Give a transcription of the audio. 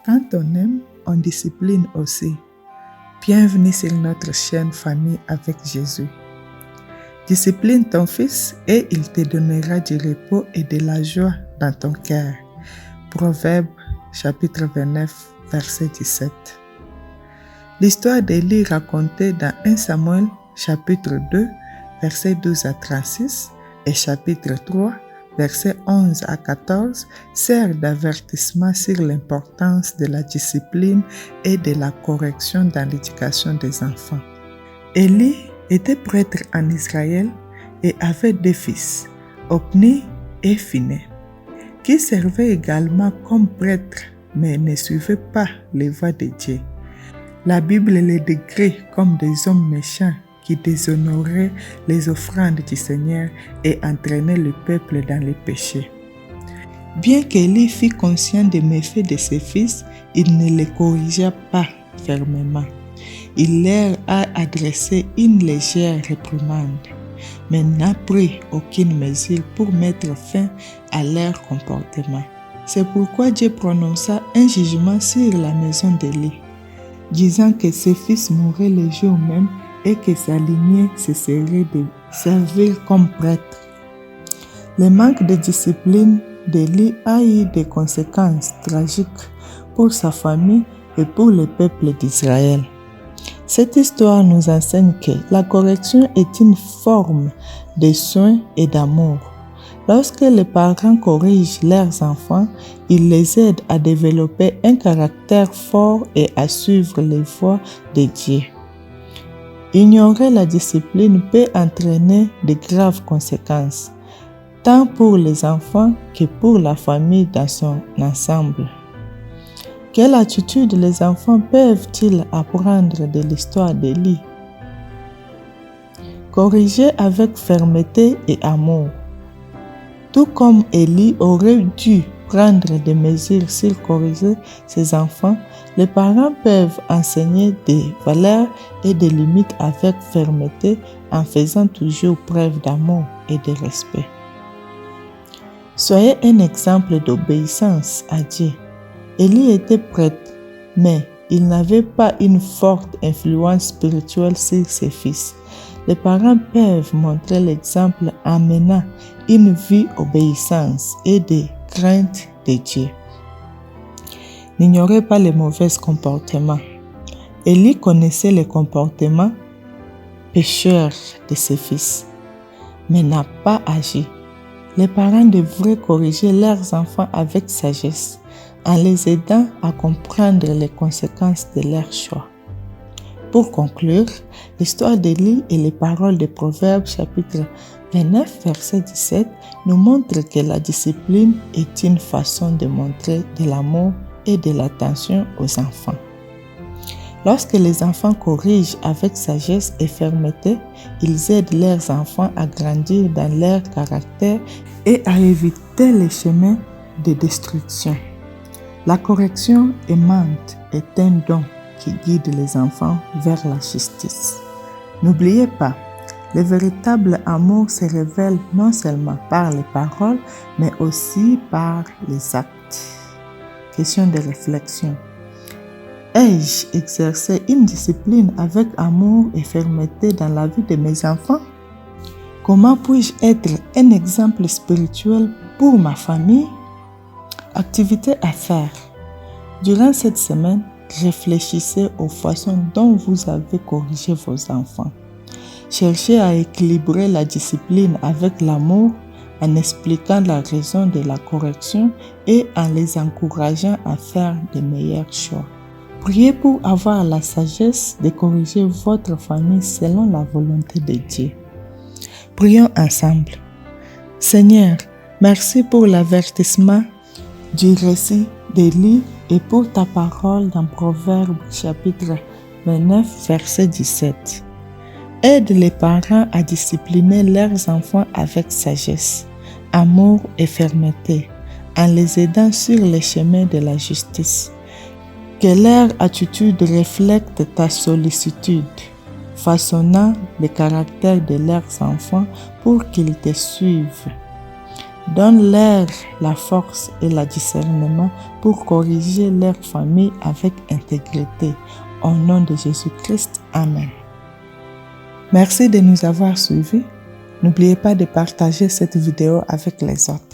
Quand on aime, on discipline aussi. Bienvenue sur notre chaîne Famille avec Jésus. Discipline ton fils et il te donnera du repos et de la joie dans ton cœur. Proverbe chapitre 29, verset 17. L'histoire d'Élie racontée dans 1 Samuel chapitre 2, verset 12 à 36 et chapitre 3, versets 11 à 14, sert d'avertissement sur l'importance de la discipline et de la correction dans l'éducation des enfants. Élie était prêtre en Israël et avait deux fils, Hophni et Phiné, qui servaient également comme prêtres mais ne suivaient pas les voies de Dieu. La Bible les décrit comme des hommes méchants qui déshonoraient les offrandes du Seigneur et entraînaient le peuple dans les péchés. Bien qu'Élie fût conscient des méfaits de ses fils, il ne les corrigea pas fermement. Il leur a adressé une légère réprimande, mais n'a pris aucune mesure pour mettre fin à leur comportement. C'est pourquoi Dieu prononça un jugement sur la maison d'Élie, disant que ses fils mourraient le jour même et que sa lignée cesserait de servir comme prêtre. Le manque de discipline d'Élie a eu des conséquences tragiques pour sa famille et pour le peuple d'Israël. Cette histoire nous enseigne que la correction est une forme de soin et d'amour. Lorsque les parents corrigent leurs enfants, ils les aident à développer un caractère fort et à suivre les voies de Dieu. Ignorer la discipline peut entraîner de graves conséquences, tant pour les enfants que pour la famille dans son ensemble. Quelle attitude les enfants peuvent-ils apprendre de l'histoire d'Élie? Corriger avec fermeté et amour. Tout comme Élie aurait dû prendre des mesures sur corriger ses enfants, les parents peuvent enseigner des valeurs et des limites avec fermeté en faisant toujours preuve d'amour et de respect. Soyez un exemple d'obéissance à Dieu. Élie était prêtre, mais il n'avait pas une forte influence spirituelle sur ses fils. Les parents peuvent montrer l'exemple en menant une vie d'obéissance et de crainte de Dieu. N'ignorez pas les mauvais comportements. Élie connaissait les comportements pécheurs de ses fils, mais n'a pas agi. Les parents devraient corriger leurs enfants avec sagesse, en les aidant à comprendre les conséquences de leurs choix. Pour conclure, l'histoire d'Élie et les paroles de Proverbes chapitre 29, verset 17 nous montrent que la discipline est une façon de montrer de l'amour et de l'attention aux enfants. Lorsque les enfants corrigent avec sagesse et fermeté, ils aident leurs enfants à grandir dans leur caractère et à éviter les chemins de destruction. La correction aimante est un don qui guide les enfants vers la justice. N'oubliez pas, le véritable amour se révèle non seulement par les paroles, mais aussi par les actes. Question de réflexion. Ai-je exercé une discipline avec amour et fermeté dans la vie de mes enfants? Comment puis-je être un exemple spirituel pour ma famille? Activité à faire. Durant cette semaine, réfléchissez aux façons dont vous avez corrigé vos enfants. Cherchez à équilibrer la discipline avec l'amour en expliquant la raison de la correction et en les encourageant à faire de meilleurs choix. Priez pour avoir la sagesse de corriger votre famille selon la volonté de Dieu. Prions ensemble. Seigneur, merci pour l'avertissement du récit d'Élie et pour ta parole dans Proverbe chapitre 29, verset 17. Aide les parents à discipliner leurs enfants avec sagesse, amour et fermeté, en les aidant sur les chemins de la justice. Que leur attitude reflète ta sollicitude, façonnant le caractère de leurs enfants pour qu'ils te suivent. Donne-leur la force et le discernement pour corriger leur famille avec intégrité. Au nom de Jésus-Christ, Amen. Merci de nous avoir suivis. N'oubliez pas de partager cette vidéo avec les autres.